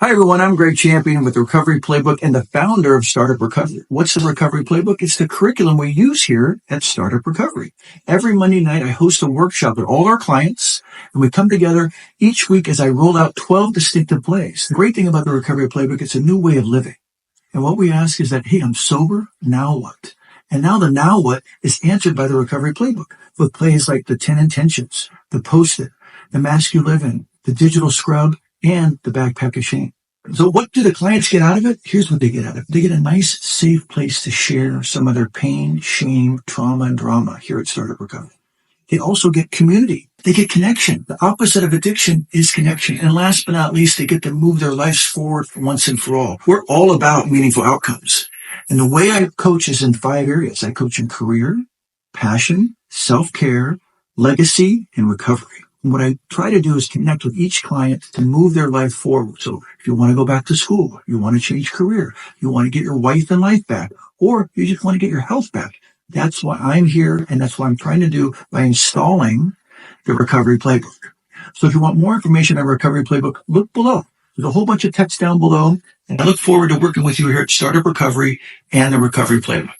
Hi, everyone. I'm Gregg Champion with the Recovery Playbook and the founder of Startup Recovery. What's the Recovery Playbook? It's the curriculum we use here at Startup Recovery. Every Monday night, I host a workshop with all our clients, and we come together each week as I roll out 12 distinctive plays. The great thing about the Recovery Playbook, it's a new way of living. And what we ask is that, hey, I'm sober, now what? And now the now what is answered by the Recovery Playbook with plays like the 10 intentions, the Post-it, the mask you live in, the digital scrub, and the backpack of shame. So what do the clients get out of it? Here's what they get out of it. They get a nice, safe place to share some of their pain, shame, trauma, and drama here at Startup Recovery. They also get community. They get connection. The opposite of addiction is connection. And last but not least, they get to move their lives forward once and for all. We're all about meaningful outcomes. And the way I coach is in 5 areas. I coach in career, passion, self-care, legacy, and recovery. And what I try to do is connect with each client to move their life forward. So if you want to go back to school, you want to change career, you want to get your wife and life back, or you just want to get your health back. That's why I'm here, and that's what I'm trying to do by installing the Recovery Playbook. So if you want more information on Recovery Playbook, look below. There's a whole bunch of text down below, and I look forward to working with you here at Startup Recovery and the Recovery Playbook.